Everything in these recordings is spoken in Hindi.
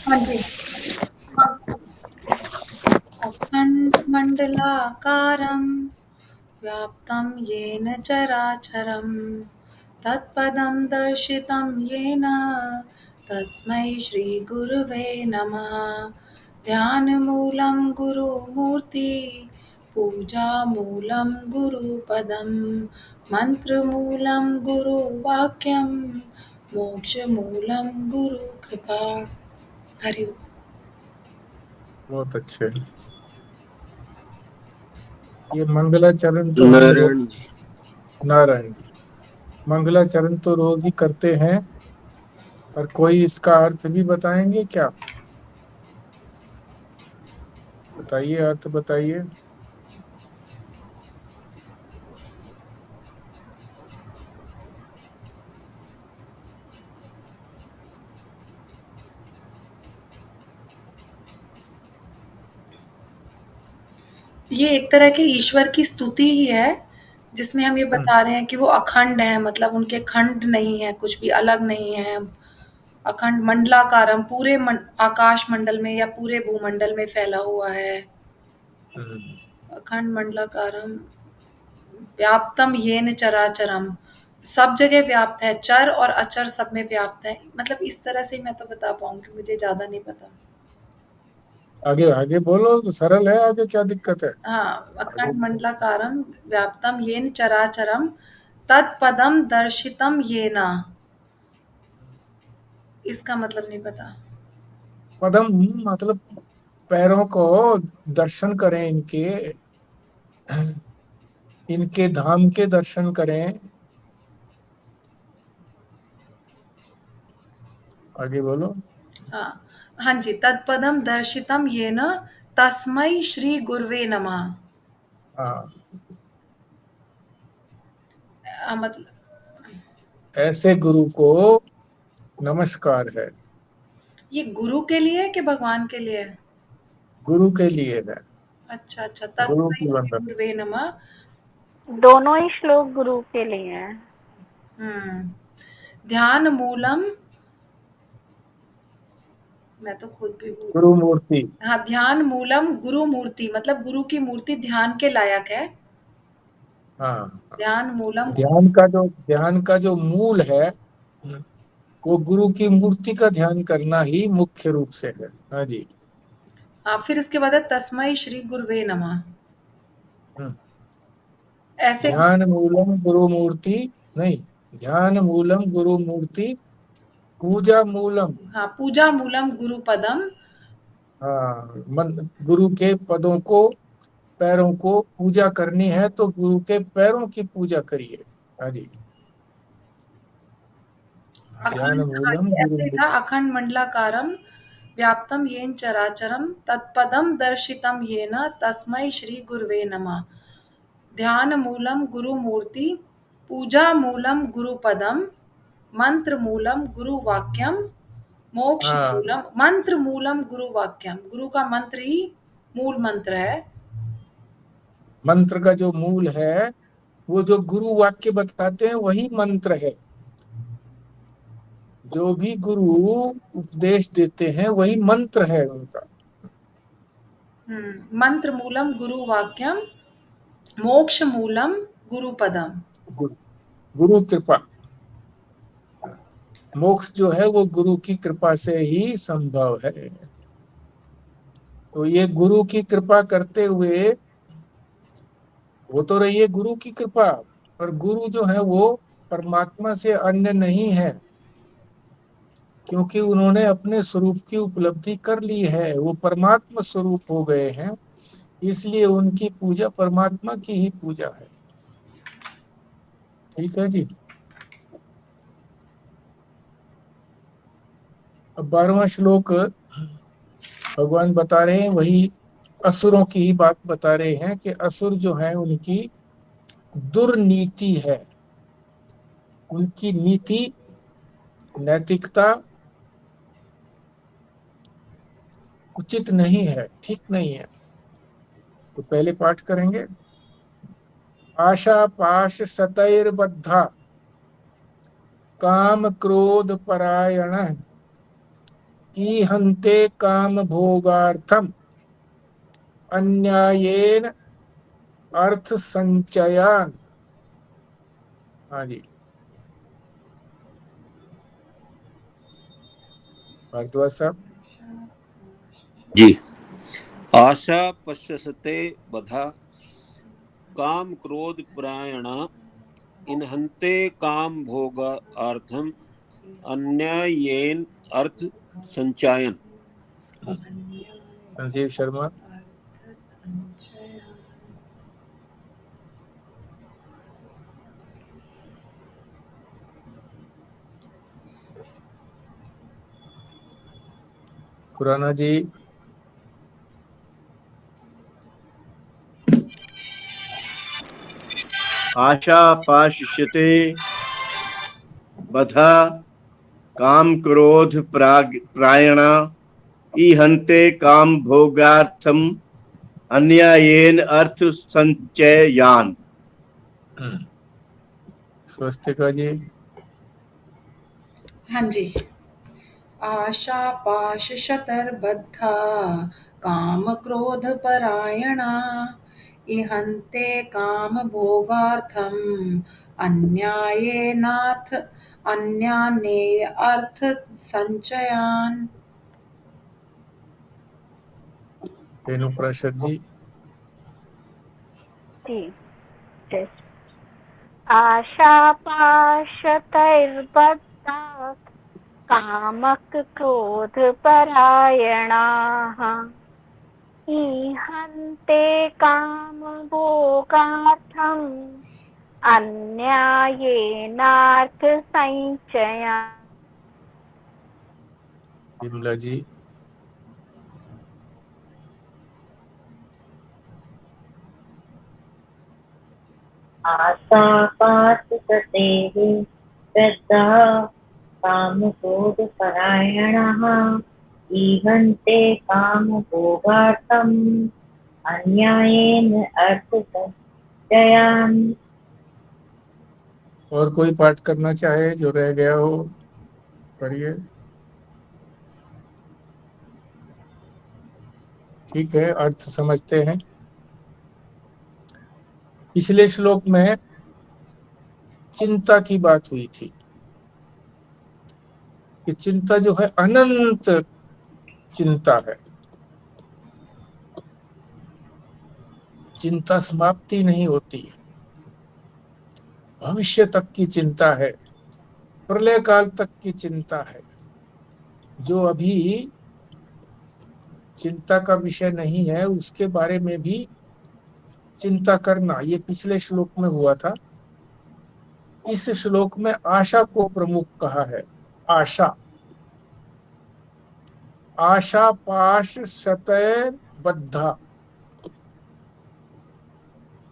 हाँ जी। अखण्डमण्डलाकारं व्याप्तं येन चराचरं तत्पदं दर्शितं येन तस्मै श्रीगुरुवे नमः। ध्यानमूलं गुरुमूर्ति पूजामूलं गुरुपदं मन्त्रमूलं गुरुवाक्यं मोक्षमूलं गुरुकृपा। हरि ओम। बहुत अच्छे। ये मंगलाचरण तो हम रोज, नारायण जी। नारायण जी, मंगलाचरण तो रोज ही करते हैं, पर कोई इसका अर्थ भी बताएंगे क्या? बताइए, अर्थ बताइए। ये एक तरह की ईश्वर की स्तुति ही है, जिसमें हम ये हम्म, बता रहे हैं कि वो अखंड है, मतलब उनके खंड नहीं है, कुछ भी अलग नहीं है। अखंड मंडलाकारम पूरे आकाश मंडल में या पूरे भूमंडल में फैला हुआ है। हम्म। अखंड मंडलाकारम व्याप्तम येन चराचरम, सब जगह व्याप्त है, चर और अचर सब में व्याप्त है। मतलब इस तरह से ही मैं तो बता पाऊंगी, मुझे ज्यादा नहीं पता। आगे आगे बोलो, तो सरल है, आगे क्या दिक्कत है? हाँ, आगे अखंड मंडलाकारं व्याप्तं येन चराचरं तत्पदं दर्शितं येन। इसका मतलब नहीं पता। पदम मतलब पैरों को दर्शन करें, इनके इनके धाम के दर्शन करें। आगे बोलो। हाँ, हाँ जी, तत्पदं दर्शितं येन तस्मै श्री गुरवे नमः। हाँ, मतलब ऐसे गुरु को नमस्कार है। ये गुरु के लिए है कि भगवान के लिए है? गुरु के लिए है। अच्छा अच्छा, गुरु तस्मै की श्री वंदना। गुरवे नमः। दोनों ही श्लोक गुरु के लिए हैं। हम्म। ध्यान मूलम, मैं तो खुद भी भूल। गुरु मूर्ति। हाँ, ध्यान मूलम गुरु मूर्ति, मतलब गुरु की मूर्ति ध्यान के लायक है। हाँ, ध्यान मूलम गुरु। ध्यान का जो मूल है, वो गुरु की मूर्ति का ध्यान करना ही मुख्य रूप से है। हाँ जी। हाँ, फिर इसके बाद है तस्मै श्री गुरवे नमः। हम्म। ऐसे ध्यान मूलम गुरु मूर्ति, नहीं, ध्यान मूलम गुरु मूर्ति, पूजा मूलम। हाँ, पूजा मूलम गुरु पदम। हाँ, गुरु के पदों को, पैरों को पूजा करनी है तो गुरु के पैरों की पूजा करिए। हाँ जी। ध्यान अखंड, हाँ, मूलम ये गुरु ऐसे ही था, मूर्ति। अखंड मंडलाकारम व्याप्तम येन चराचरम तत्पदम दर्शितम येन तस्मै श्री गुरवे नमः। ध्यान मूलम गुरु मूर्ति पूजा मूलम गुरु पदम मंत्र मूलम गुरु वाक्यम मोक्ष हाँ, मूलम, मंत्र मूलम गुरु वाक्यम, गुरु का मंत्र ही मूल मंत्र है। मंत्र का जो मूल है, वो जो गुरु वाक्य बताते हैं वही मंत्र है। जो भी गुरु उपदेश देते हैं वही मंत्र है उनका। मंत्र मूलम गुरु वाक्यम मोक्ष मूलम गुरु पदम। गुरु, गुरु कृपा, मोक्ष जो है वो गुरु की कृपा से ही संभव है। तो ये गुरु की कृपा करते हुए, वो तो रही है गुरु की कृपा, पर गुरु जो है वो परमात्मा से अन्य नहीं है, क्योंकि उन्होंने अपने स्वरूप की उपलब्धि कर ली है, वो परमात्मा स्वरूप हो गए हैं, इसलिए उनकी पूजा परमात्मा की ही पूजा है। ठीक है जी। अब 12वां श्लोक भगवान बता रहे हैं, वही असुरों की ही बात बता रहे हैं कि असुर जो है उनकी दुर्नीति है, उनकी नीति, नैतिकता उचित नहीं है, ठीक नहीं है। तो पहले पाठ करेंगे। आशा पाश सतैर्बद्धा काम क्रोध परायण ईहन्ते काम भोगार्थम अन्यायेन अर्थ संचयान। हाँ जी, भारद्वाज साहब। जी। आशा पश्यते बधा काम क्रोध प्रायणा इन्हन्ते काम भोगार्थम अन्यायेन अर्थ संचयन। संजीव शर्मा। खुराना जी। आशा पाश्यते बधा काम क्रोध प्रायणा ईहन्ते काम भोगार्थम अन्यायेन अर्थ संचयान। स्वस्तिका जी। हाँ जी। आशा पाश शतर्बद्धा काम क्रोध परायणा इहन्ते काम भोगार्थम अन्यायेनाथ अन्याने अर्थ संचयान। रेणु प्रसाद जी। जी। जस्ट आशा पाशतैर्बद्धा कामक क्रोध परायणाः ईहन्ते काम भोगार्थम अन्यायेनार्थ संचयान। विमला जी। आशा पाशते श्रद्धा काम क्रोध परायणः ईहन्ते काम भोगार्थम अन्यायेन अर्थ संचयान। और कोई पाठ करना चाहे जो रह गया हो, पढ़िए। ठीक है, अर्थ समझते हैं। पिछले श्लोक में चिंता की बात हुई थी कि चिंता जो है अनंत चिंता है, चिंता समाप्ति नहीं होती, भविष्य तक की चिंता है, प्रलय काल तक की चिंता है। जो अभी चिंता का विषय नहीं है उसके बारे में भी चिंता करना, ये पिछले श्लोक में हुआ था। इस श्लोक में आशा को प्रमुख कहा है। आशा, आशा पाश शतैर बद्धा,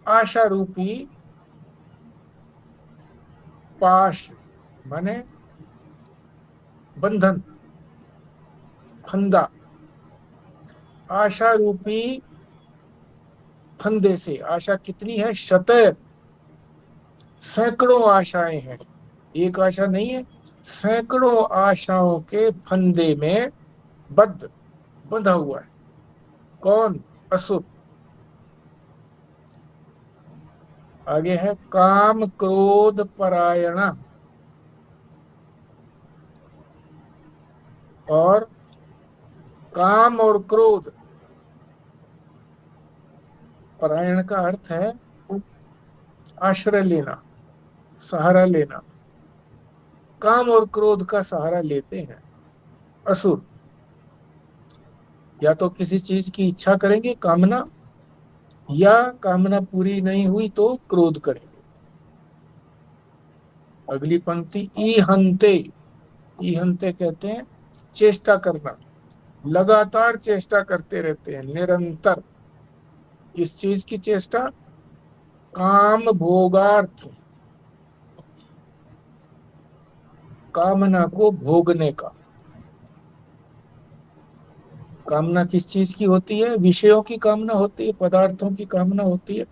आशा रूपी पाश माने बंधन, फंदा, आशा रूपी फंदे से। आशा कितनी है? शतैर, सैकड़ों आशाएं हैं, एक आशा नहीं है, सैकड़ों आशाओं के फंदे में बंधा हुआ है। कौन? असुर। आगे है काम क्रोध परायणा, और काम और क्रोध, परायण का अर्थ है आश्रय लेना, सहारा लेना। काम और क्रोध का सहारा लेते हैं असुर। या तो किसी चीज की इच्छा करेंगे, कामना, या कामना पूरी नहीं हुई तो क्रोध करेंगे। अगली पंक्ति ईहन्ते, ईहन्ते कहते हैं चेष्टा करना, लगातार चेष्टा करते रहते हैं, निरंतर। किस चीज की चेष्टा? काम भोगार्थ, कामना को भोगने का। कामना किस चीज की होती है? विषयों की कामना होती है, पदार्थों की कामना होती है,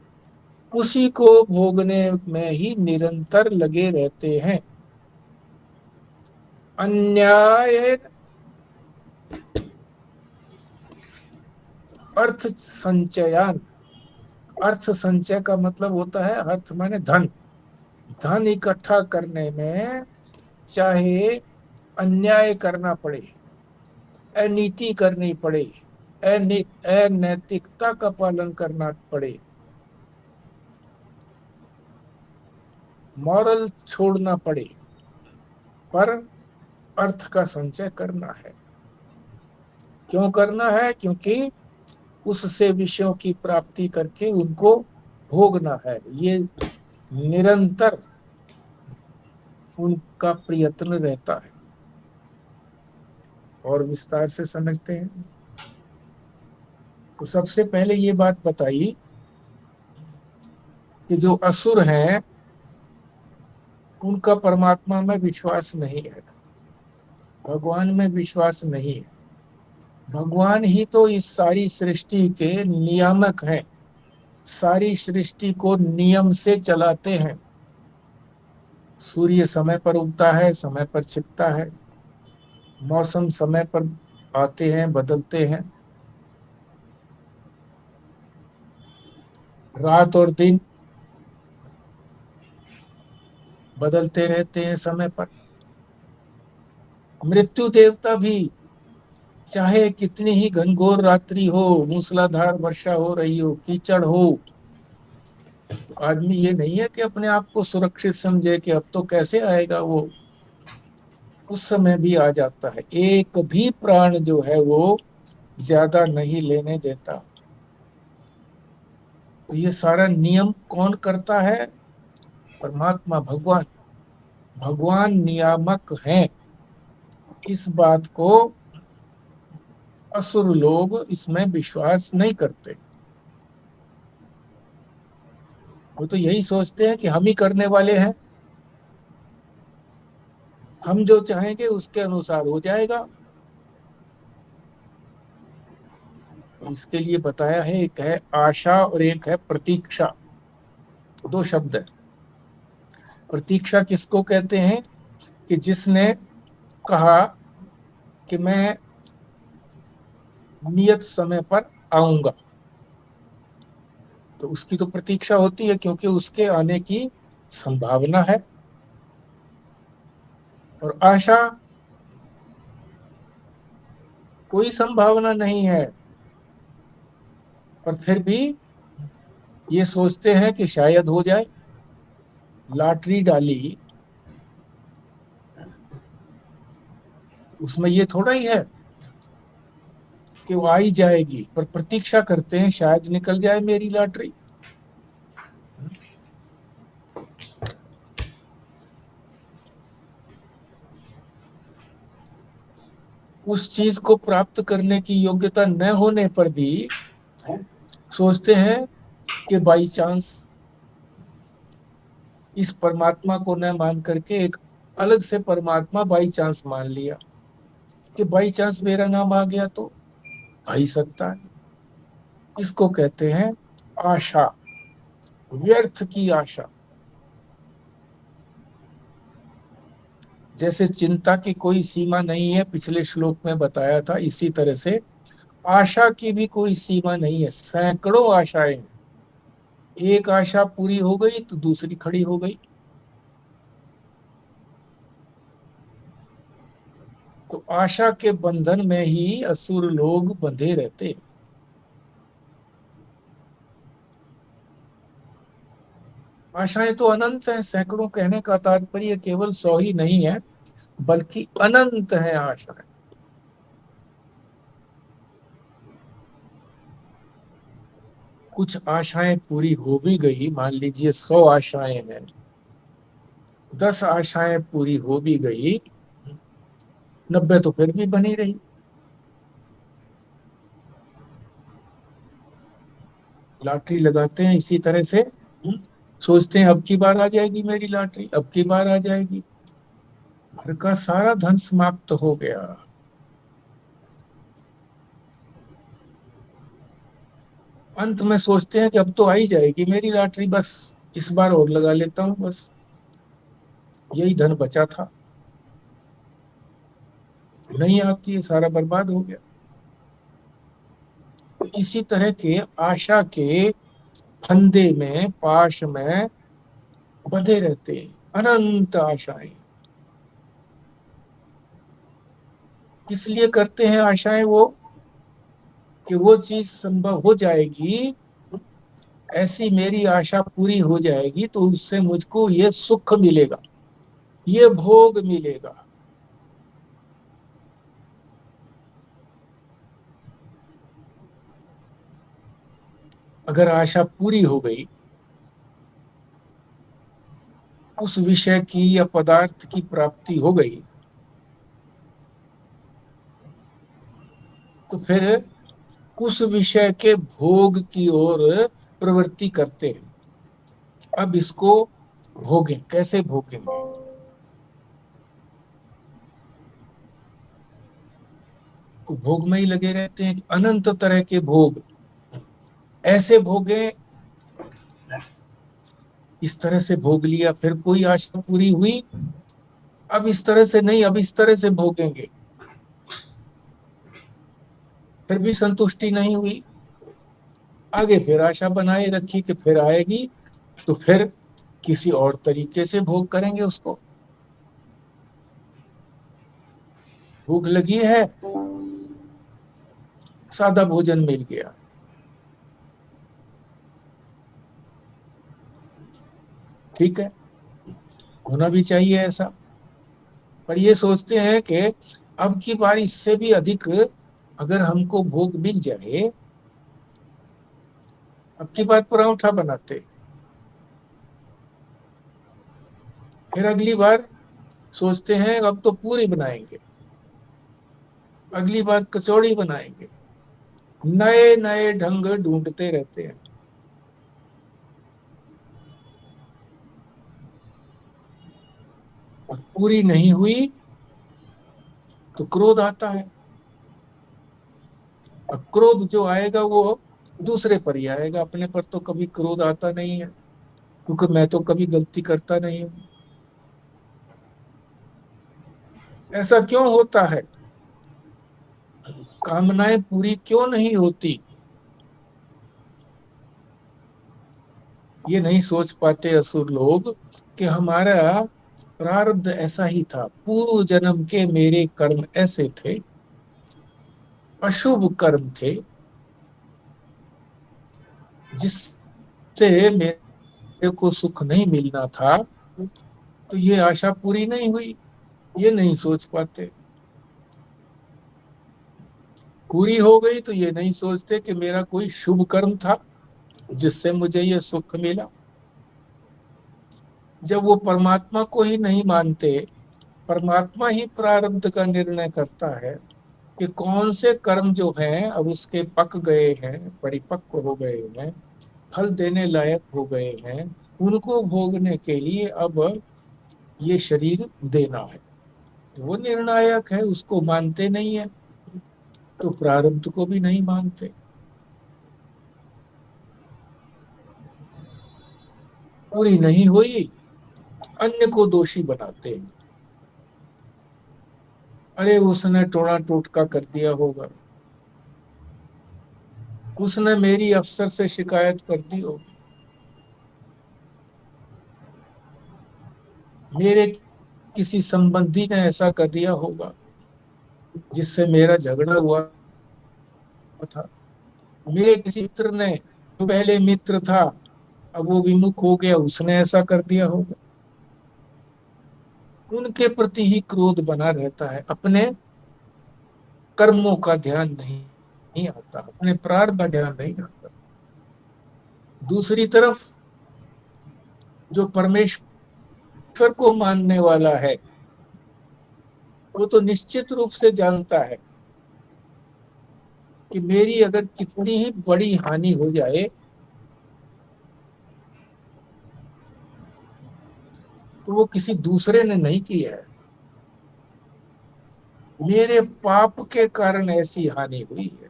उसी को भोगने में ही निरंतर लगे रहते हैं। अन्याय अर्थ संचयान। अर्थ संचय का मतलब होता है, अर्थ माने धन। धन इकट्ठा करने में चाहे अन्याय करना पड़े, अनीति करनी पड़े, अनैतिकता का पालन करना पड़े, मॉरल छोड़ना पड़े, पर अर्थ का संचय करना है। क्यों करना है? क्योंकि उससे विषयों की प्राप्ति करके उनको भोगना है। ये निरंतर उनका प्रयत्न रहता है। और विस्तार से समझते हैं तो सबसे पहले ये बात बताई कि जो असुर हैं उनका परमात्मा में विश्वास नहीं है, भगवान में विश्वास नहीं है। भगवान ही तो इस सारी सृष्टि के नियामक हैं, सारी सृष्टि को नियम से चलाते हैं। सूर्य समय पर उगता है, समय पर छिपता है, मौसम समय पर आते हैं, बदलते हैं, रात और दिन बदलते रहते हैं समय पर। मृत्यु देवता भी चाहे कितनी ही घनघोर रात्रि हो, मूसलाधार वर्षा हो रही हो, कीचड़ हो, तो आदमी ये नहीं है कि अपने आप को सुरक्षित समझे कि अब तो कैसे आएगा वो, उस समय भी आ जाता है। एक भी प्राण जो है वो ज्यादा नहीं लेने देता। तो ये सारा नियम कौन करता है? परमात्मा, भगवान। भगवान नियामक हैं। इस बात को असुर लोग इसमें विश्वास नहीं करते। वो तो यही सोचते हैं कि हम ही करने वाले हैं, हम जो चाहेंगे उसके अनुसार हो जाएगा। इसके लिए बताया है, एक है आशा और एक है प्रतीक्षा। दो शब्द है। प्रतीक्षा किसको कहते हैं? कि जिसने कहा कि मैं नियत समय पर आऊंगा, तो उसकी तो प्रतीक्षा होती है क्योंकि उसके आने की संभावना है। और आशा, कोई संभावना नहीं है, पर फिर भी ये सोचते हैं कि शायद हो जाए। लॉटरी डाली, उसमें ये थोड़ा ही है कि वो आई जाएगी, पर प्रतीक्षा करते हैं शायद निकल जाए मेरी लॉटरी। उस चीज को प्राप्त करने की योग्यता न होने पर भी सोचते हैं कि बाई चांस, इस परमात्मा को न मान करके एक अलग से परमात्मा बाई चांस मान लिया कि बाई चांस मेरा नाम आ गया तो आ ही सकता है। इसको कहते हैं आशा, व्यर्थ की आशा। जैसे चिंता की कोई सीमा नहीं है, पिछले श्लोक में बताया था, इसी तरह से आशा की भी कोई सीमा नहीं है। सैकड़ों आशाएं, एक आशा पूरी हो गई तो दूसरी खड़ी हो गई। तो आशा के बंधन में ही असुर लोग बंधे रहते हैं। आशाएं तो अनंत हैं, सैकड़ों कहने का तात्पर्य केवल 100 ही नहीं है, बल्कि अनंत है आशाएं। कुछ आशाएं पूरी हो भी गई, मान लीजिए 100 आशाएं हैं, 10 आशाएं पूरी हो भी गई, 90 तो फिर भी बनी रही। लॉटरी लगाते हैं इसी तरह से, सोचते हैं अब की बार आ जाएगी मेरी लॉटरी, अब की बार आ जाएगी। घर का सारा धन समाप्त हो गया। अंत में सोचते हैं कि अब तो आ ही जाएगी मेरी लॉटरी, बस इस बार और लगा लेता हूं, बस यही धन बचा था। नहीं आती है, सारा बर्बाद हो गया। तो इसी तरह के आशा के फंदे में, पाश में बंधे रहते हैं, अनंत आशाएं। किस लिए करते हैं आशाएं? वो कि वो चीज संभव हो जाएगी, ऐसी मेरी आशा पूरी हो जाएगी तो उससे मुझको ये सुख मिलेगा, ये भोग मिलेगा। अगर आशा पूरी हो गई, उस विषय की या पदार्थ की प्राप्ति हो गई, तो फिर उस विषय के भोग की ओर प्रवृत्ति करते हैं। अब इसको भोगें, कैसे भोगेंगे? तो भोग में ही लगे रहते हैं, अनंत तरह के भोग। ऐसे भोगे, इस तरह से भोग लिया, फिर कोई आशा पूरी हुई, अब इस तरह से नहीं, अब इस तरह से भोगेंगे, फिर भी संतुष्टि नहीं हुई, आगे फिर आशा बनाए रखी कि फिर आएगी, तो फिर किसी और तरीके से भोग करेंगे उसको। भूख लगी है, सादा भोजन मिल गया, ठीक है, होना भी चाहिए ऐसा। पर ये सोचते हैं कि अब की बार इससे भी अधिक अगर हमको भोग मिल जाए, अब की बार पराठा बनाते, फिर अगली बार सोचते हैं अब तो पूरी बनाएंगे, अगली बार कचौड़ी बनाएंगे, नए नए ढंग ढूंढते रहते हैं। और पूरी नहीं हुई तो क्रोध आता है। अब क्रोध जो आएगा वो दूसरे पर ही आएगा, अपने पर तो कभी क्रोध आता नहीं है, क्योंकि मैं तो कभी गलती करता नहीं हूं। ऐसा क्यों होता है? कामनाएं पूरी क्यों नहीं होती? ये नहीं सोच पाते असुर लोग कि हमारा प्रारब्ध ऐसा ही था, पूर्व जन्म के मेरे कर्म ऐसे थे, अशुभ कर्म थे, जिससे मेरे को सुख नहीं मिलना था, तो ये आशा पूरी नहीं हुई। ये नहीं सोच पाते। पूरी हो गई तो ये नहीं सोचते कि मेरा कोई शुभ कर्म था जिससे मुझे ये सुख मिला। जब वो परमात्मा को ही नहीं मानते, परमात्मा ही प्रारब्ध का निर्णय करता है कि कौन से कर्म जो हैं अब उसके पक गए हैं, परिपक्व हो गए हैं, फल देने लायक हो गए हैं, उनको भोगने के लिए अब ये शरीर देना है, तो वो निर्णायक है, उसको मानते नहीं है, तो प्रारब्ध को भी नहीं मानते। पूरी नहीं हुई, अन्य को दोषी बनाते हैं। अरे उसने टोना टोटका कर दिया होगा, उसने मेरी अफसर से शिकायत कर दी होगी, मेरे किसी संबंधी ने ऐसा कर दिया होगा जिससे मेरा झगड़ा हुआ था, मेरे किसी मित्र ने, जो पहले मित्र था अब वो विमुख हो गया, उसने ऐसा कर दिया होगा। उनके प्रति ही क्रोध बना रहता है, अपने कर्मों का ध्यान नहीं आता, अपने प्रारब्ध का ध्यान नहीं आता। दूसरी तरफ जो परमेश्वर को मानने वाला है, वो तो निश्चित रूप से जानता है कि मेरी अगर कितनी ही बड़ी हानि हो जाए, तो वो किसी दूसरे ने नहीं की है, मेरे पाप के कारण ऐसी हानि हुई है,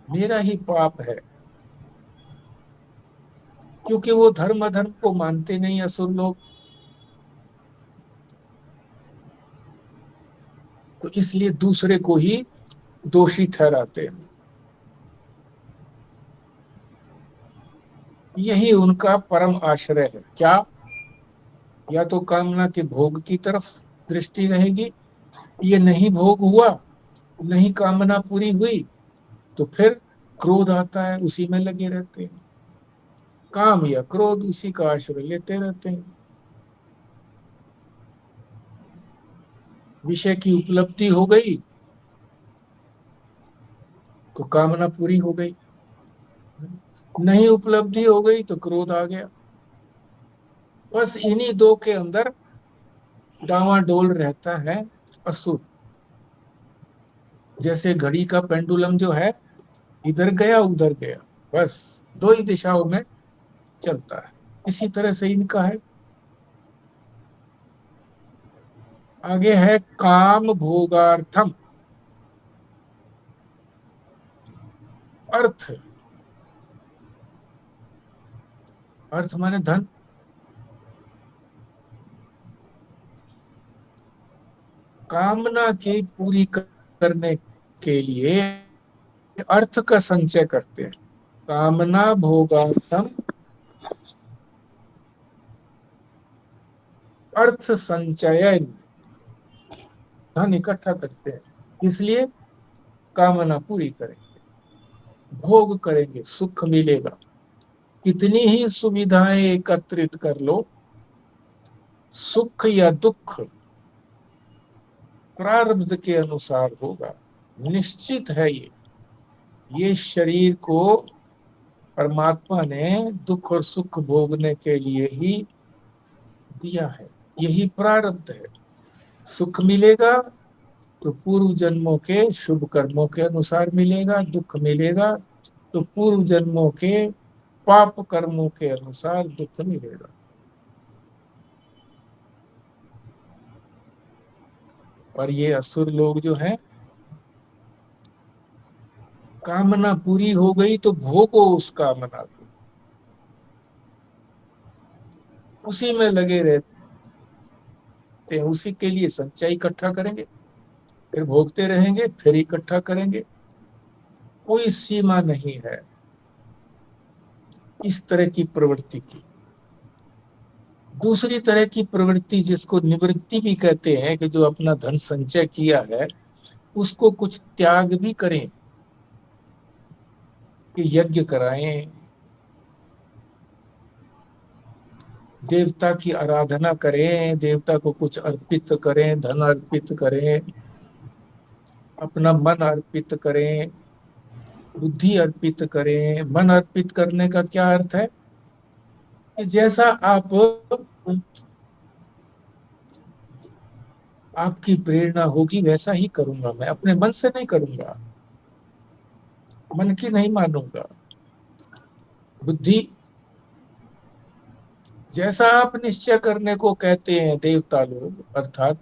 मेरा ही पाप है। क्योंकि वो धर्म अधर्म को मानते नहीं असुर लोग, तो इसलिए दूसरे को ही दोषी ठहराते हैं। यही उनका परम आश्रय है। क्या? या तो कामना के भोग की तरफ दृष्टि रहेगी, ये नहीं भोग हुआ, नहीं कामना पूरी हुई, तो फिर क्रोध आता है, उसी में लगे रहते हैं। काम या क्रोध उसी का आश्रय लेते रहते हैं। विषय की उपलब्धि हो गई तो कामना पूरी हो गई, नहीं उपलब्धि हो गई तो क्रोध आ गया। बस इन्हीं दो के अंदर डावाडोल रहता है असुर। जैसे घड़ी का पेंडुलम जो है, इधर गया उधर गया, बस दो ही दिशाओं में चलता है। इसी तरह से इनका है। आगे है काम भोगार्थम। अर्थ, अर्थ माने धन। कामना की पूरी करने के लिए अर्थ का संचय करते हैं। कामना भोगार्थम अर्थ संचयन, धन इकट्ठा करते हैं। इसलिए कामना पूरी करेंगे, भोग करेंगे, सुख मिलेगा। कितनी ही सुविधाएं एकत्रित कर लो, सुख या दुख प्रारब्ध के अनुसार होगा, निश्चित है। ये शरीर को परमात्मा ने दुख और सुख भोगने के लिए ही दिया है, यही प्रारब्ध है। सुख मिलेगा तो पूर्व जन्मों के शुभ कर्मों के अनुसार मिलेगा, दुख मिलेगा तो पूर्व जन्मों के पाप कर्मों के अनुसार दुख मिलेगा। और ये असुर लोग जो हैं, कामना पूरी हो गई तो भोगो उस कामना को, उसी में लगे रहते हैं, उसी के लिए संचय इकट्ठा करेंगे, फिर भोगते रहेंगे, फिर इकट्ठा करेंगे। कोई सीमा नहीं है इस तरह की प्रवृत्ति की। दूसरी तरह की प्रवृत्ति जिसको निवृत्ति भी कहते हैं, कि जो अपना धन संचय किया है उसको कुछ त्याग भी करें, कि यज्ञ कराएं, देवता की आराधना करें, देवता को कुछ अर्पित करें, धन अर्पित करें, अपना मन अर्पित करें, बुद्धि अर्पित करें। मन अर्पित करने का क्या अर्थ है? कि जैसा आपकी प्रेरणा होगी वैसा ही करूंगा, मैं अपने मन से नहीं करूंगा, मन की नहीं मानूंगा। बुद्धि, जैसा आप निश्चय करने को कहते हैं, देवता लोग अर्थात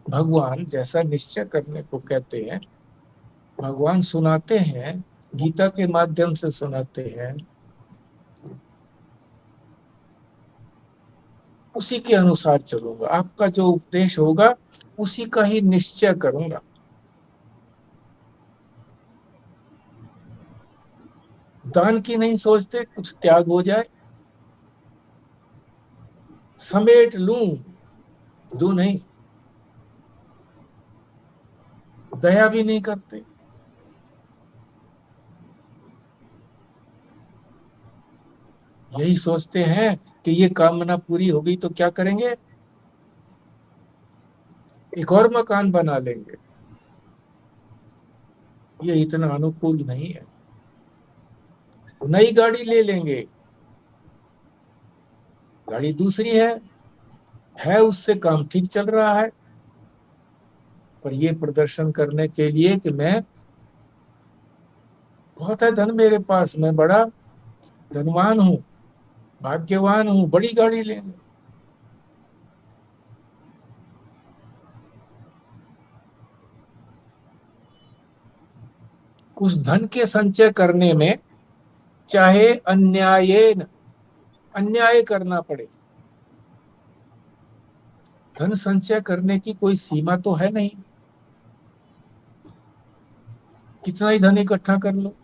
भगवान जैसा निश्चय करने को कहते हैं, भगवान सुनाते हैं, गीता के माध्यम से सुनाते हैं, उसी के अनुसार चलूंगा। आपका जो उपदेश होगा उसी का ही निश्चय करूंगा। दान की नहीं सोचते, कुछ त्याग हो जाए, समेट लूं, दू नहीं। दया भी नहीं करते। यही सोचते हैं कि ये कामना पूरी हो गई तो क्या करेंगे, एक और मकान बना लेंगे। ये इतना अनुकूल नहीं है। नई गाड़ी ले लेंगे, गाड़ी दूसरी है उससे काम ठीक चल रहा है, पर ये प्रदर्शन करने के लिए कि मैं बहुत है धन मेरे पास, मैं बड़ा धनवान हूं, भाग्यवान हूं, बड़ी गाड़ी लेंगे। उस धन के संचय करने में चाहे अन्याय करना पड़े, धन संचय करने की कोई सीमा तो है नहीं, कितना ही धन इकट्ठा कर लो।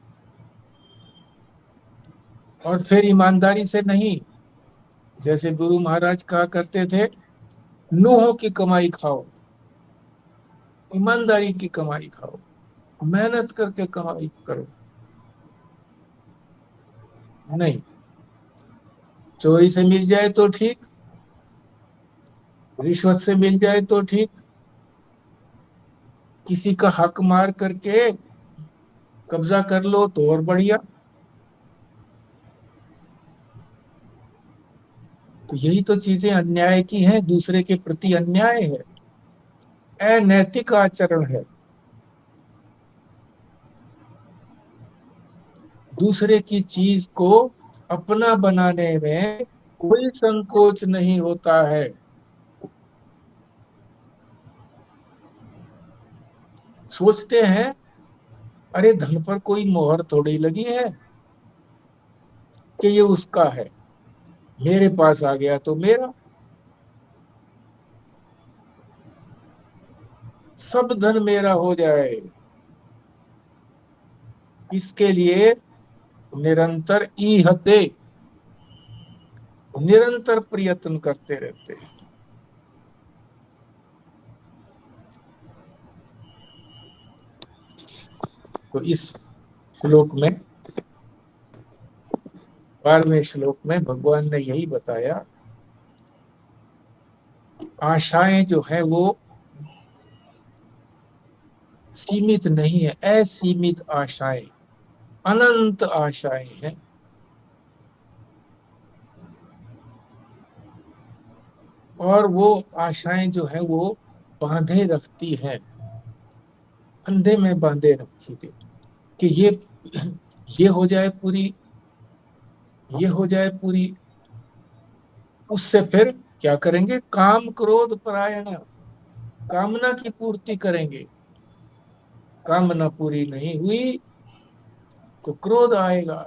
और फिर ईमानदारी से नहीं, जैसे गुरु महाराज कहा करते थे, नूहों की कमाई खाओ, ईमानदारी की कमाई खाओ, मेहनत करके कमाई करो। नहीं, चोरी से मिल जाए तो ठीक, रिश्वत से मिल जाए तो ठीक, किसी का हक मार करके कब्जा कर लो तो और बढ़िया। तो यही तो चीजें अन्याय की हैं, दूसरे के प्रति अन्याय है, अनैतिक आचरण है। दूसरे की चीज को अपना बनाने में कोई संकोच नहीं होता है। सोचते हैं अरे धन पर कोई मोहर थोड़ी लगी है कि ये उसका है, मेरे पास आ गया तो मेरा। सब धन मेरा हो जाए, इसके लिए निरंतर ईहते, निरंतर प्रयत्न करते रहते हैं। तो इस श्लोक में, 12वें श्लोक में भगवान ने यही बताया, आशाएं जो है वो सीमित नहीं है, असीमित आशाएं, अनंत आशाएं हैं। और वो आशाएं जो है वो बांधे रखती हैं, फंदे में बांधे रखी थी कि ये हो जाए पूरी, ये हो जाए पूरी। उससे फिर क्या करेंगे? काम क्रोध परायण, कामना की पूर्ति करेंगे। कामना पूरी नहीं हुई तो क्रोध आएगा,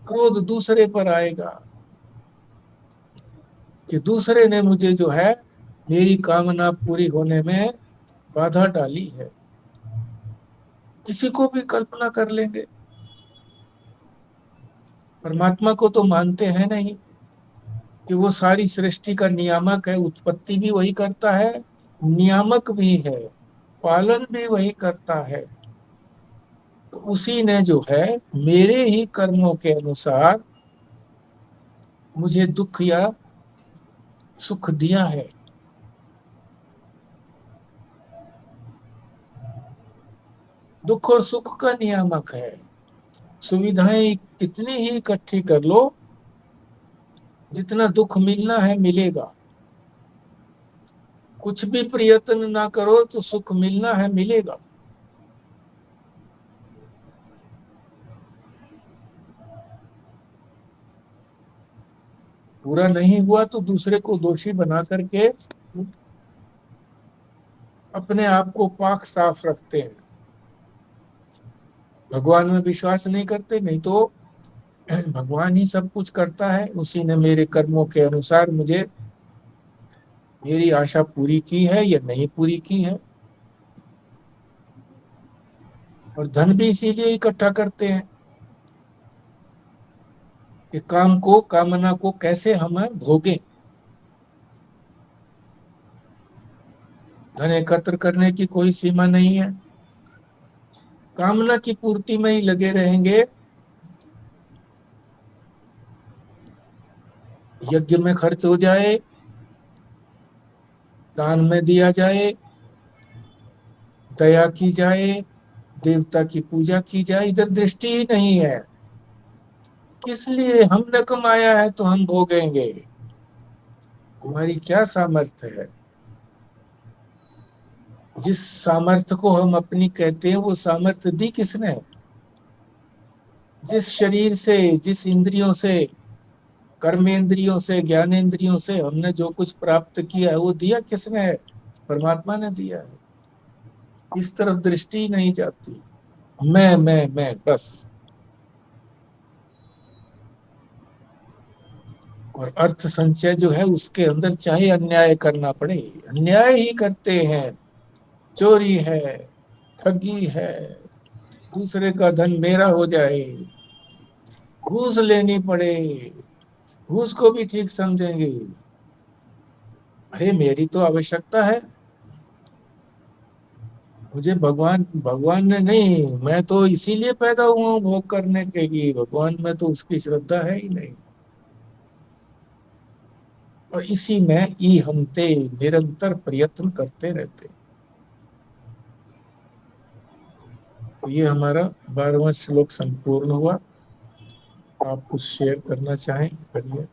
क्रोध दूसरे पर आएगा कि दूसरे ने मुझे जो है मेरी कामना पूरी होने में बाधा डाली है। किसी को भी कल्पना कर लेंगे। परमात्मा को तो मानते हैं नहीं कि वो सारी सृष्टि का नियामक है, उत्पत्ति भी वही करता है, नियामक भी है, पालन भी वही करता है। तो उसी ने जो है मेरे ही कर्मों के अनुसार मुझे दुख या सुख दिया है। दुख और सुख का नियामक है। सुविधाएं कितनी ही इकट्ठी कर लो, जितना दुख मिलना है मिलेगा। कुछ भी प्रयत्न ना करो तो सुख मिलना है मिलेगा। पूरा नहीं हुआ तो दूसरे को दोषी बना करके अपने आप को पाक साफ रखते हैं। भगवान में विश्वास नहीं करते, नहीं तो भगवान ही सब कुछ करता है, उसी ने मेरे कर्मों के अनुसार मुझे मेरी आशा पूरी की है या नहीं पूरी की है। और धन भी इसीलिए इकट्ठा करते हैं कि काम को, कामना को कैसे हम भोगें। धन एकत्र करने की कोई सीमा नहीं है, कामना की पूर्ति में ही लगे रहेंगे। यज्ञ में खर्च हो जाए, दान में दिया जाए, दया की जाए, देवता की पूजा की जाए, इधर दृष्टि ही नहीं है। किस लिए? हमने कमाया है तो हम भोगेंगे। हमारी क्या सामर्थ्य है? जिस सामर्थ्य को हम अपनी कहते हैं वो सामर्थ्य दी किसने? जिस शरीर से, जिस इंद्रियों से, कर्मेंद्रियों से, ज्ञानेंद्रियों से हमने जो कुछ प्राप्त किया है वो दिया किसने है? परमात्मा ने दिया है। इस तरफ दृष्टि नहीं जाती, मैं बस। और अर्थ संचय जो है उसके अंदर चाहे अन्याय करना पड़े, अन्याय ही करते हैं। चोरी है, ठगी है, दूसरे का धन मेरा हो जाए, घूस लेनी पड़े, घूस को भी ठीक समझेंगे। अरे मेरी तो आवश्यकता है, मुझे भगवान भगवान ने नहीं, मैं तो इसीलिए पैदा हुआ हूँ भोग करने के लिए, भगवान में तो उसकी श्रद्धा है ही नहीं। और इसी में ई हमते निरंतर प्रयत्न करते रहते। तो ये हमारा 12वां श्लोक संपूर्ण हुआ। आप कुछ शेयर करना चाहें करिए।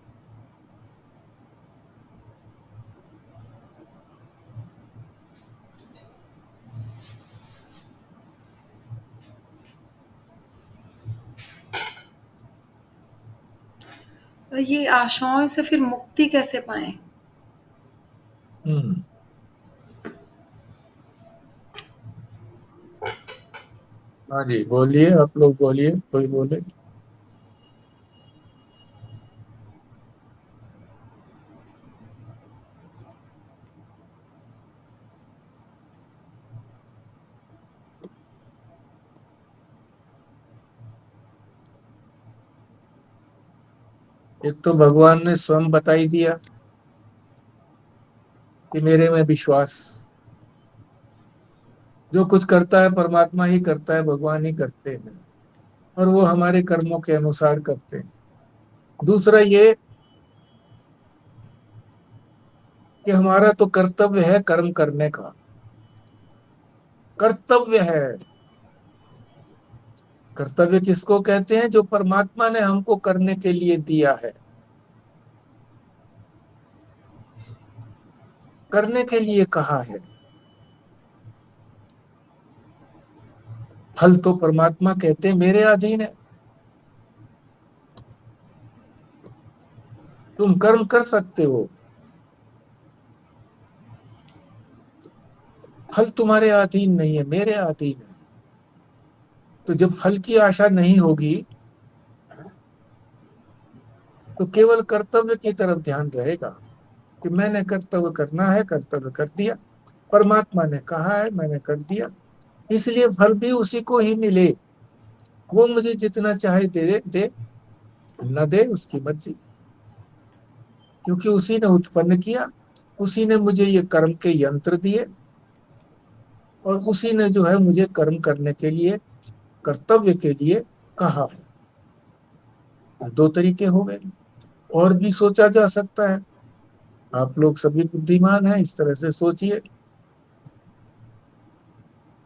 ये आशाओं से फिर मुक्ति कैसे पाएं? हम्म। हाँ जी, बोलिए, आप लोग बोलिए, कोई बोले। एक तो भगवान ने स्वयं बता ही दिया कि मेरे में विश्वास, जो कुछ करता है परमात्मा ही करता है, भगवान ही करते हैं, और वो हमारे कर्मों के अनुसार करते हैं। दूसरा ये कि हमारा तो कर्तव्य है कर्म करने का, कर्तव्य है। कर्तव्य किसको कहते हैं? जो परमात्मा ने हमको करने के लिए दिया है, करने के लिए कहा है। फल तो परमात्मा कहते हैं मेरे अधीन है, तुम कर्म कर सकते हो, फल तुम्हारे अधीन नहीं है, मेरे अधीन है। तो जब फल की आशा नहीं होगी तो केवल कर्तव्य की तरफ ध्यान रहेगा कि मैंने कर्तव्य करना है, कर्तव्य कर दिया, परमात्मा ने कहा है मैंने कर दिया, इसलिए फल भी उसी को ही मिले। वो मुझे जितना चाहे दे दे, न दे उसकी मर्जी, क्योंकि उसी ने उत्पन्न किया, उसी ने मुझे ये कर्म के यंत्र दिए, और उसी ने जो है मुझे कर्म करने के लिए, कर्तव्य के लिए कहा है। तो दो तरीके हो गए, और भी सोचा जा सकता है। आप लोग सभी बुद्धिमान हैं, इस तरह से सोचिए।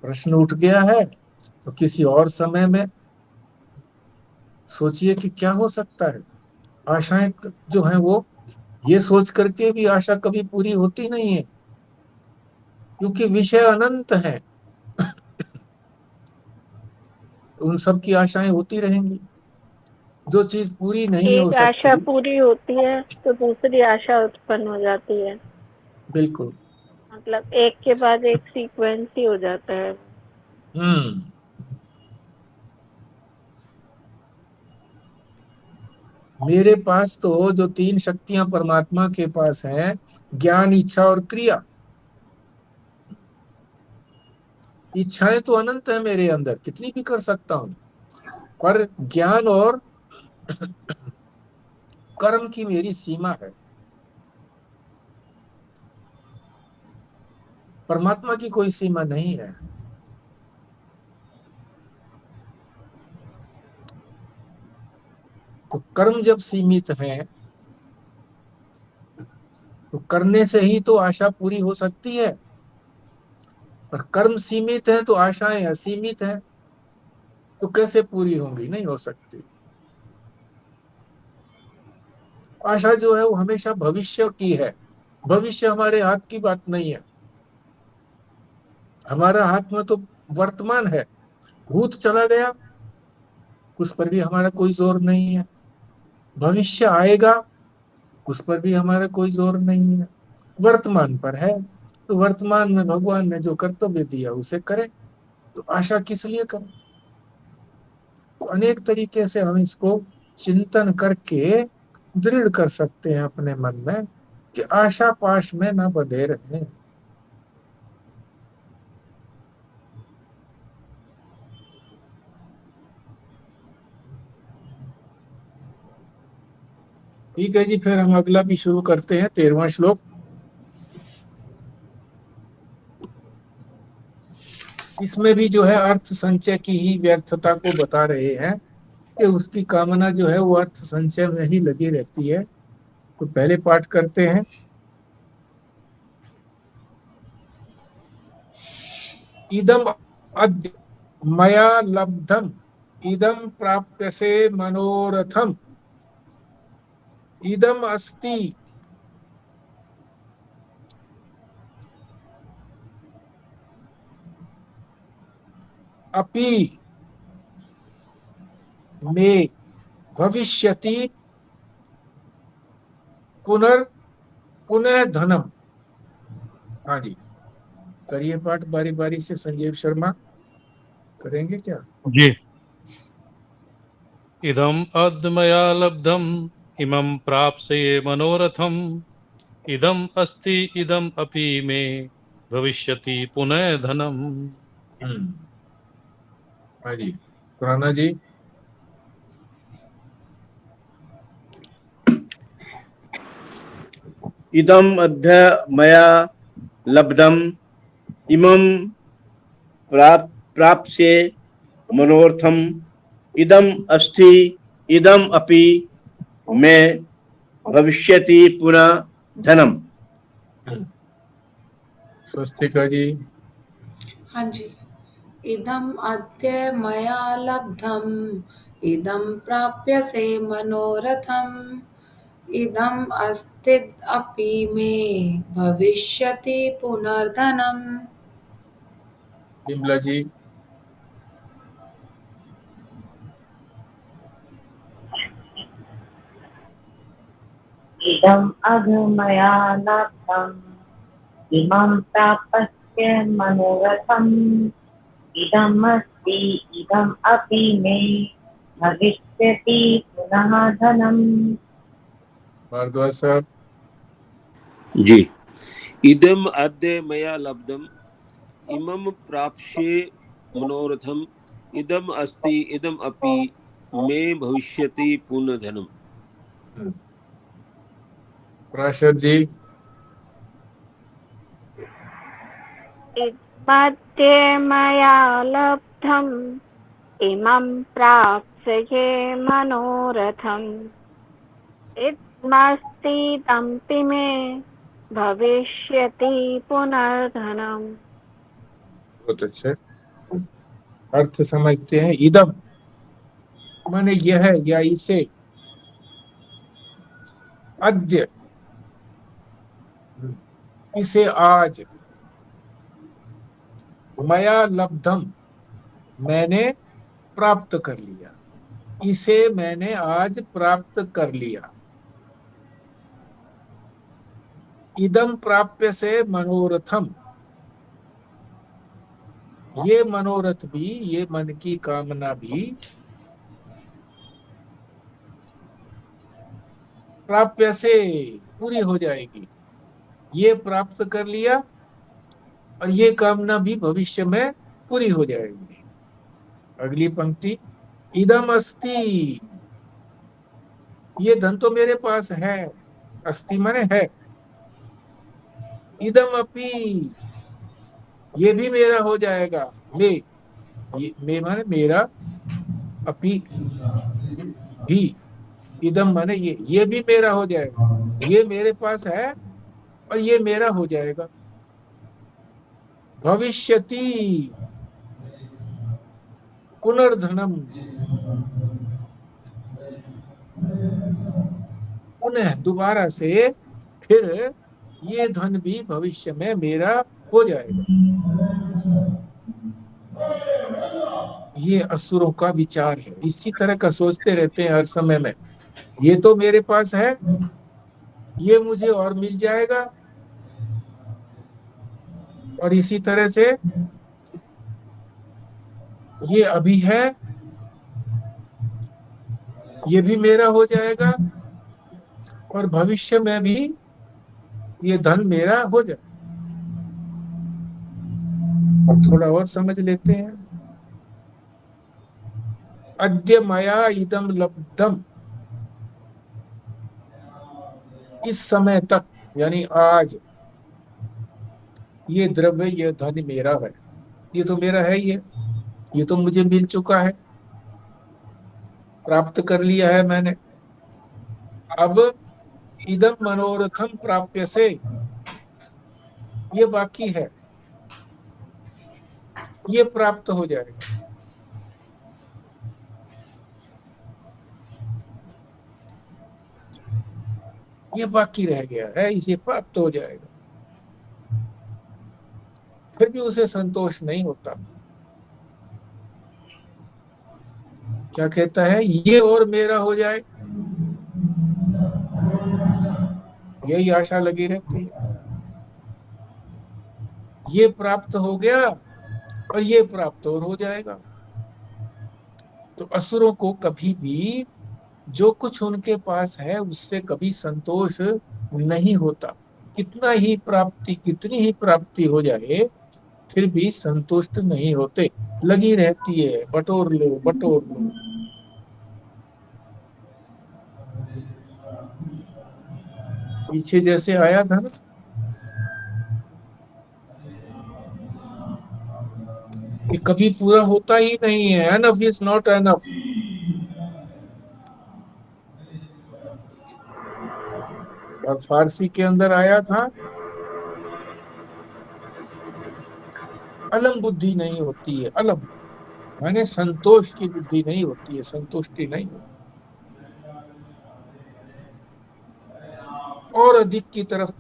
प्रश्न उठ गया है तो किसी और समय में सोचिए कि क्या हो सकता है। आशाएं जो है वो, ये सोच करके भी आशा कभी पूरी होती नहीं है, क्योंकि विषय अनंत है। उन सब की आशाएं होती रहेंगी। जो चीज पूरी नहीं हो एक आशा सकती, पूरी होती है तो दूसरी आशा उत्पन्न हो जाती है, बिल्कुल। मतलब एक के बाद एक सीक्वेंस ही हो जाता है। हम्म। मेरे पास तो जो तीन शक्तियां परमात्मा के पास हैं, ज्ञान, इच्छा और क्रिया। इच्छाएं तो अनंत है मेरे अंदर, कितनी भी कर सकता हूं, पर ज्ञान और कर्म की मेरी सीमा है, परमात्मा की कोई सीमा नहीं है। तो कर्म जब सीमित है तो करने से ही तो आशा पूरी हो सकती है, और कर्म सीमित है तो आशाएं असीमित है, तो कैसे पूरी होंगी? नहीं हो सकती। आशा जो है वो हमेशा भविष्य की है, भविष्य हमारे हाथ की बात नहीं है। हमारा हाथ में तो वर्तमान है। भूत चला गया, उस पर भी हमारा कोई जोर नहीं है। भविष्य आएगा, उस पर भी हमारा कोई जोर नहीं है। वर्तमान पर है, तो वर्तमान में भगवान ने जो कर्तव्य दिया उसे करें, तो आशा किस लिए करें? तो अनेक तरीके से हम इसको चिंतन करके दृढ़ कर सकते हैं अपने मन में कि आशा पाश में ना बंधे रहें। ठीक है जी, फिर हम अगला भी शुरू करते हैं, 13वां श्लोक। इसमें भी जो है अर्थ संचय की ही व्यर्थता को बता रहे हैं कि उसकी कामना जो है वो अर्थ संचय में ही लगी रहती है। तो पहले पाठ करते हैं। इदम अद्य मया लब्धम इदम प्राप्यसे मनोरथम इदम अस्ति अपि मे भविष्यति पुनः धनम। हाँ जी, करिए पाठ बारी बारी से। संजीव शर्मा करेंगे क्या? जी। इदम् अद्य मया लब्धम् इमं प्राप्स्ये मनोरथम् इदम् अस्ति इदम् अपि मे भविष्यति पुनः धनम्। हाँ जी, खुराना जी। इदम अद्य मया लब्धम इमं प्राप्स्ये मनोर्थम इदम अस्ति इदम अपि मे भविष्यति पुनः धनम। स्वस्तिका जी। हाँ जी। इदम अद्य मया लब्धम इदम प्राप्यसे मनोरथम इदम अस्ति अपि मे भविष्यति पुनर्धनम। विमला जी। इदम् अद्य मया लब्धम् इमं प्राप्स्य मनोरथम् इदम् अस्ति इदम् अपि मे भविष्यति पुनः धनम्। भारद्वाज साहब। जी। इदम अद्य मया लब्धम इमं प्राप्स्ये मनोरथम इदम अस्ति इदम अपि मे भविष्यति पुनः धनम। प्राशर जी। इदमद्य मया लब्धम् इमं प्राप्स्ये मनोरथम् इदमस्तीदमपि मे भविष्यति पुनर्धनम्। बहुत अच्छे। अर्थ समझते हैं। इदम माने यह या इसे, अद्य इसे आज, मया लब्धम मैंने प्राप्त कर लिया, इसे मैंने आज प्राप्त कर लिया। इदम प्राप्य से मनोरथम, ये मनोरथ भी, ये मन की कामना भी प्राप्य से पूरी हो जाएगी। ये प्राप्त कर लिया और ये कामना भी भविष्य में पूरी हो जाएगी। अगली पंक्ति, इदम अस्ति, ये धन तो मेरे पास है, अस्ति माने है। इदम अपि, ये भी मेरा हो जाएगा। मे माने मेरा, अपि भी, इदम माने ये भी मेरा हो जाएगा। ये मेरे पास है और ये मेरा हो जाएगा। भविष्यति पुनर्धनम, पुनः दोबारा से फिर ये धन भी भविष्य में मेरा हो जाएगा। ये असुरों का विचार है, इसी तरह का सोचते रहते हैं हर समय में। ये तो मेरे पास है, ये मुझे और मिल जाएगा, और इसी तरह से ये अभी है, ये भी मेरा हो जाएगा, और भविष्य में भी ये धन मेरा हो जाए। थोड़ा और समझ लेते हैं। अद्य मया इदम लब्धम, इस समय तक, यानी आज, ये द्रव्य, ये धन मेरा है, ये तो मेरा है ही है, ये तो मुझे मिल चुका है, प्राप्त कर लिया है मैंने। अब इदम मनोरथम प्राप्य से, ये बाकी है, ये प्राप्त हो जाएगा। ये बाकी रह गया है, इसे प्राप्त हो जाएगा। फिर भी उसे संतोष नहीं होता। क्या कहता है, ये और मेरा हो जाए, यही आशा लगी रहती है। ये प्राप्त हो गया और ये प्राप्त और हो जाएगा। तो असुरों को कभी भी जो कुछ उनके पास है उससे कभी संतोष नहीं होता। कितनी ही प्राप्ति हो जाए फिर भी संतुष्ट नहीं होते, लगी रहती है, बटोर लो बटोर लो। पीछे जैसे आया था ना, कि कभी पूरा होता ही नहीं है, एनफ इज नॉट एनफ। और फारसी के अंदर आया था, अलम बुद्धि नहीं होती है, अलम माने संतोष की बुद्धि नहीं होती है, संतुष्टि नहीं होती, और अधिक की तरफ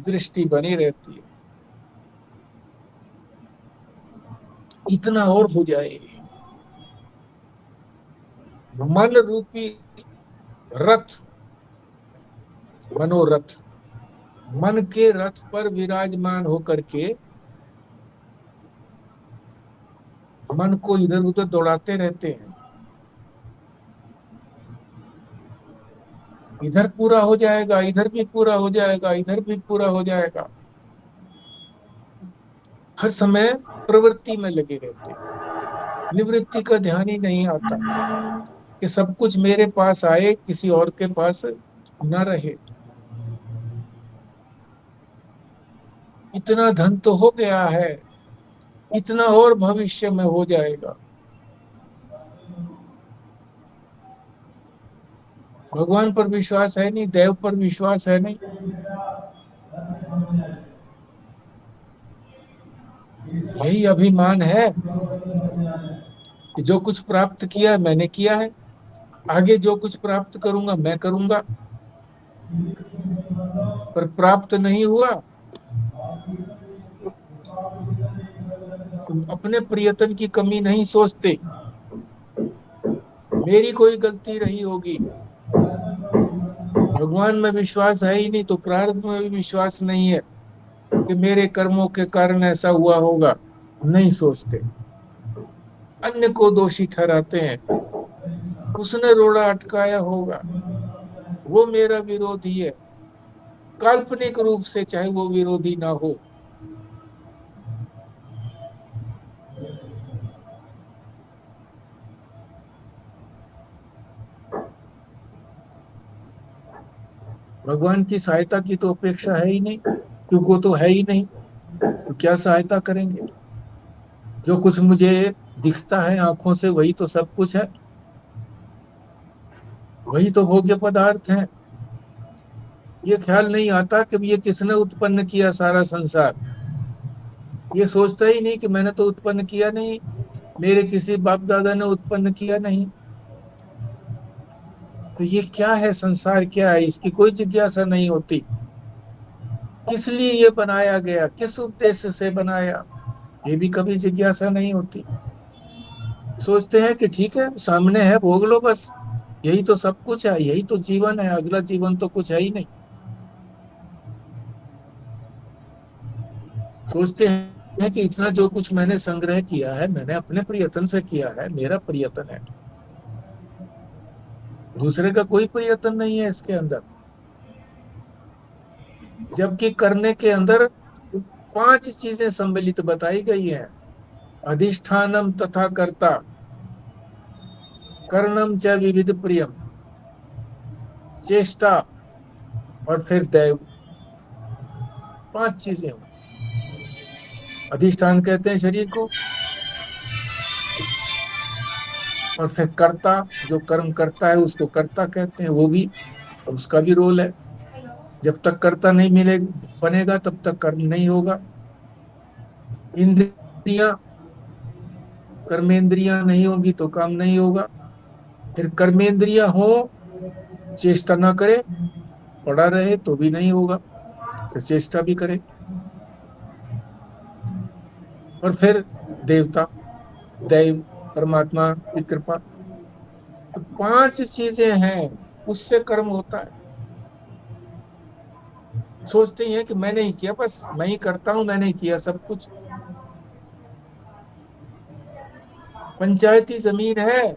दृष्टि बनी रहती है। इतना और हो जाए। मन रूपी रथ, मनोरथ, मन के रथ पर विराजमान होकर के मन को इधर उधर दौड़ाते रहते हैं। इधर पूरा हो जाएगा, इधर भी पूरा हो जाएगा, इधर भी पूरा हो जाएगा। हर समय प्रवृत्ति में लगे रहते हैं, निवृत्ति का ध्यान ही नहीं आता कि सब कुछ मेरे पास आए, किसी और के पास न रहे। इतना धन तो हो गया है, इतना और भविष्य में हो जाएगा। भगवान पर विश्वास है नहीं, देव पर विश्वास है नहीं। यही अभिमान है कि जो कुछ प्राप्त किया मैंने किया है, आगे जो कुछ प्राप्त करूंगा मैं करूंगा। पर प्राप्त नहीं हुआ, तुम अपने प्रियतन की कमी नहीं सोचते, मेरी कोई गलती रही होगी। भगवान में विश्वास है ही नहीं तो प्रारब्ध में भी विश्वास नहीं है कि मेरे कर्मों के कारण ऐसा हुआ होगा, नहीं सोचते। अन्य को दोषी ठहराते हैं, उसने रोड़ा अटकाया होगा, वो मेरा विरोधी है, काल्पनिक रूप से चाहे वो विरोधी ना हो। भगवान की सहायता की तो अपेक्षा है ही नहीं, क्योंकि वो तो है ही नहीं, तो क्या सहायता करेंगे। जो कुछ मुझे दिखता है आंखों से वही तो सब कुछ है, वही तो भोग्य पदार्थ है। ये ख्याल नहीं आता कि ये किसने उत्पन्न किया सारा संसार। ये सोचता ही नहीं कि मैंने तो उत्पन्न किया नहीं, मेरे किसी बाप दादा ने उत्पन्न किया नहीं। तो ये क्या है, संसार क्या है, इसकी कोई जिज्ञासा नहीं होती। किस लिए ये बनाया गया, किस उद्देश्य से बनाया, ये भी कभी जिज्ञासा नहीं होती। सोचते हैं कि ठीक है सामने है, भोग लो बस, यही तो सब कुछ है, यही तो जीवन है, अगला जीवन तो कुछ है ही नहीं। सोचते हैं कि इतना जो कुछ मैंने संग्रह किया है मैंने अपने प्रियतन से किया है, मेरा प्रियतन है, दूसरे का कोई प्रयत्न नहीं है इसके अंदर। जबकि करने के अंदर 5 चीजें सम्मिलित बताई गई है, अधिष्ठानम तथा कर्ता, कर्णम च विविध प्रियम, चेष्टा और फिर दैव, 5 चीजें। अधिष्ठान कहते हैं शरीर को, और फिर कर्ता, जो कर्म करता है उसको कर्ता कहते हैं, वो भी, उसका भी रोल है। जब तक कर्ता नहीं बनेगा तब तक कर्म नहीं होगा। इंद्रियां, कर्मेंद्रियां नहीं होगी तो काम नहीं होगा। फिर कर्मेंद्रियां हो, चेष्टा ना करे, पड़ा रहे तो भी नहीं होगा, तो चेष्टा भी करे। और फिर देवता, दैव, परमात्मा की कृपा। तो 5 चीजें हैं, उससे कर्म होता है। सोचते हैं कि मैंने ही किया, बस मैं ही करता हूं, मैंने ही किया सब कुछ। पंचायती जमीन है,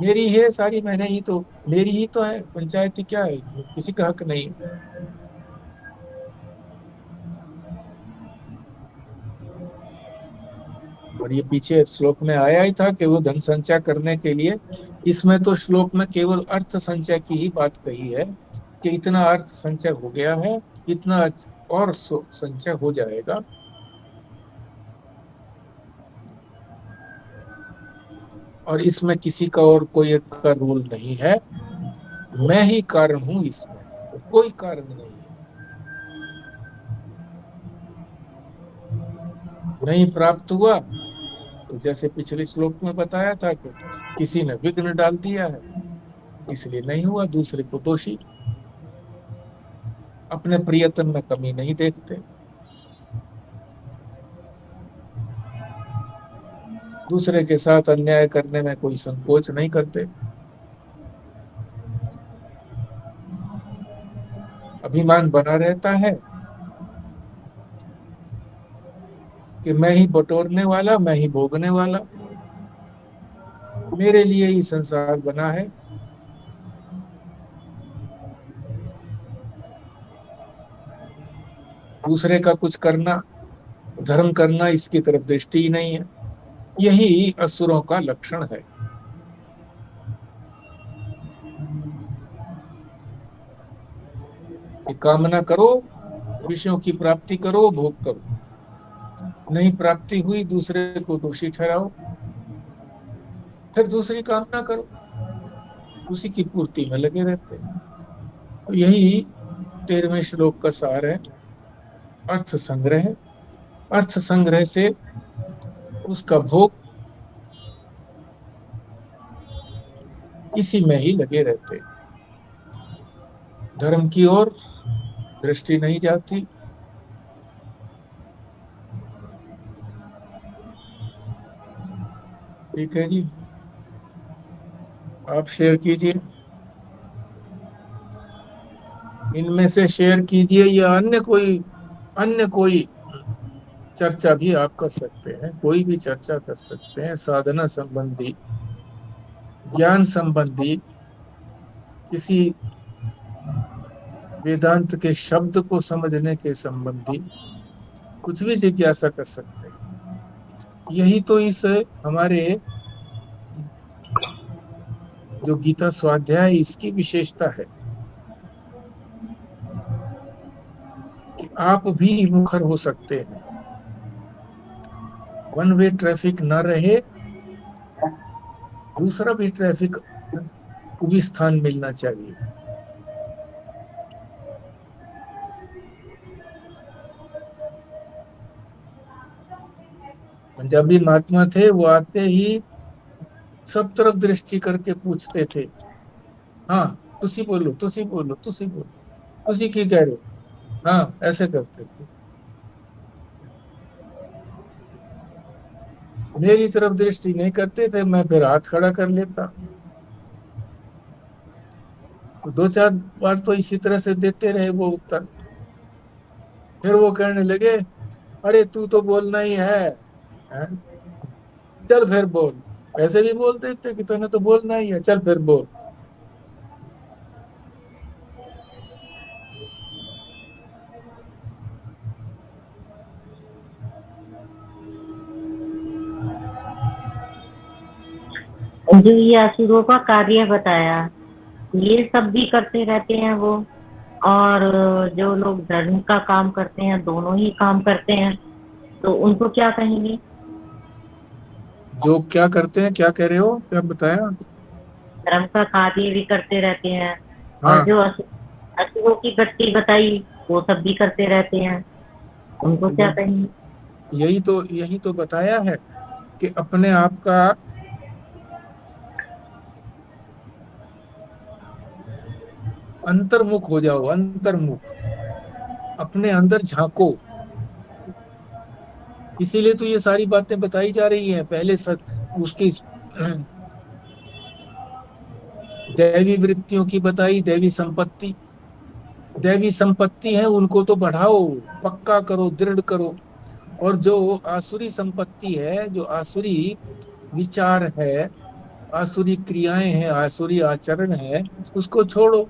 मेरी है सारी, मैंने ही तो, मेरी ही तो है। पंचायती क्या है, किसी का हक नहीं। और ये पीछे श्लोक में आया ही था कि वो धन संचय करने के लिए, इसमें तो श्लोक में केवल अर्थ संचय की ही बात कही है कि इतना अर्थ संचय हो गया है, इतना और संचय हो जाएगा। और इसमें किसी का और कोई का रोल नहीं है, मैं ही कारण हूं इसमें, कोई कारण नहीं है। नहीं प्राप्त हुआ तो जैसे पिछले श्लोक में बताया था कि किसी ने विघ्न डाल दिया है, इसलिए नहीं हुआ। दूसरे को दोषी, अपने प्रयत्न में कमी नहीं देखते, दूसरे के साथ अन्याय करने में कोई संकोच नहीं करते। अभिमान बना रहता है कि मैं ही बटोरने वाला, मैं ही भोगने वाला, मेरे लिए ही संसार बना है। दूसरे का कुछ करना, धर्म करना, इसकी तरफ दृष्टि ही नहीं है। यही असुरों का लक्षण है। कामना करो, विषयों की प्राप्ति करो, भोग करो, नहीं प्राप्ति हुई दूसरे को दोषी ठहराओ, फिर दूसरी कामना करो, उसी की पूर्ति में लगे रहते हैं। तो यही 13वें श्लोक का सार है, अर्थ संग्रह। अर्थ संग्रह से उसका भोग, इसी में ही लगे रहते, धर्म की ओर दृष्टि नहीं जाती। ठीक है जी, आप शेयर कीजिए, इनमें से शेयर कीजिए, या अन्य कोई चर्चा भी आप कर सकते हैं, कोई भी चर्चा कर सकते हैं, साधना संबंधी, ज्ञान संबंधी, किसी वेदांत के शब्द को समझने के संबंधी, कुछ भी जिज्ञासा कर सकते हैं। यही तो इस हमारे जो गीता स्वाध्याय है, इसकी विशेषता है कि आप भी मुखर हो सकते हैं। वन वे ट्रैफिक न रहे, दूसरा भी ट्रैफिक को भी स्थान मिलना चाहिए। पंजाबी महात्मा थे, वो आते ही सब तरफ दृष्टि करके पूछते थे, हाँ तुसी बोलो, तुसी बोलो, तुसी बोलो, तुसी की कह रहे हो, हाँ ऐसे करते थे। मेरी तरफ दृष्टि नहीं करते थे, मैं फिर हाथ खड़ा कर लेता। तो 2-4 बार तो इसी तरह से देते रहे वो उत्तर। फिर वो कहने लगे, अरे तू तो बोलना ही है? चल फिर बोल। ऐसे भी बोल देते कि तूने तो बोलना ही है, चल फिर बोल। जो ये असुरों का कार्य बताया, ये सब भी करते रहते हैं वो। और जो लोग धर्म का काम करते हैं, दोनों ही काम करते हैं, तो उनको क्या कहेंगे? जो क्या करते हैं, क्या कह रहे हो, क्या बताया? धर्म का कार्य भी करते रहते हैं, और हाँ, जो असुरों की गति बताई वो सब भी करते रहते हैं, उनको क्या कहेंगे? यही तो बताया है कि अपने आप का अंतर्मुख हो जाओ, अंतर्मुख, अपने अंदर झांको। इसीलिए तो ये सारी बातें बताई जा रही हैं। पहले उसकी दैवी वृत्तियों की बताई, दैवी संपत्ति है, उनको तो बढ़ाओ, पक्का करो, दृढ़ करो। और जो आसुरी संपत्ति है, जो आसुरी विचार है, आसुरी क्रियाएं हैं, आसुरी आचरण है, उसको छोड़ो।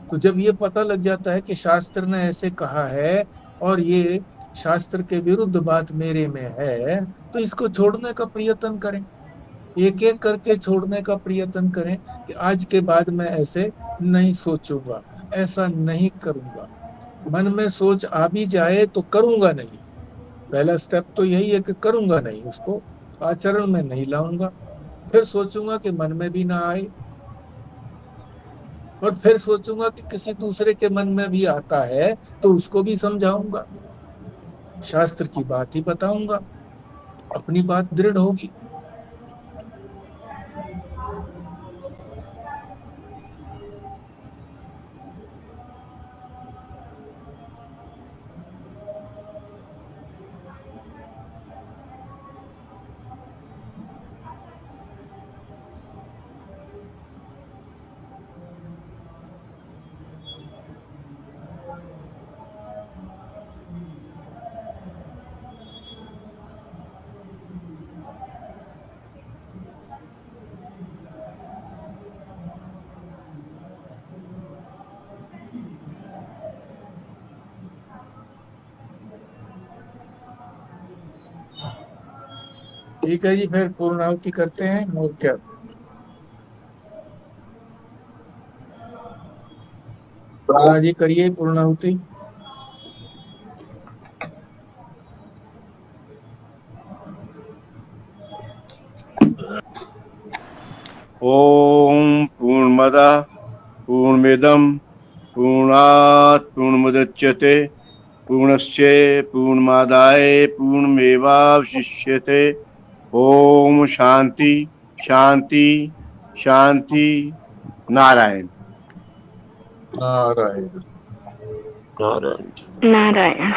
तो जब ये पता लग जाता है कि शास्त्र ने ऐसे कहा है और ये शास्त्र के विरुद्ध बात मेरे में है, तो इसको छोड़ने का प्रयत्न करें, एक एक करके छोड़ने का प्रयत्न करें कि आज के बाद मैं ऐसे नहीं सोचूंगा, ऐसा नहीं करूंगा। मन में सोच आ भी जाए तो करूंगा नहीं। पहला स्टेप तो यही है कि करूंगा नहीं, उसको आचरण में नहीं लाऊंगा। फिर सोचूंगा कि मन में भी ना आए, और फिर सोचूंगा कि किसी दूसरे के मन में भी आता है तो उसको भी समझाऊंगा, शास्त्र की बात ही बताऊंगा, अपनी बात दृढ़ होगी। ठीक है जी, फिर पूर्णाहुति करते हैं और क्या। प्रहलाद जी करिए पूर्णाहुति। ओम पूर्णमदः पूर्णमिदं पूर्णात् पूर्णमुदच्यते पूर्णस्य पूर्णमादाय पूर्णमेवावशिष्यते। ओम शांति शांति शांति। नारायण। नारायण। नारायण। नारायण।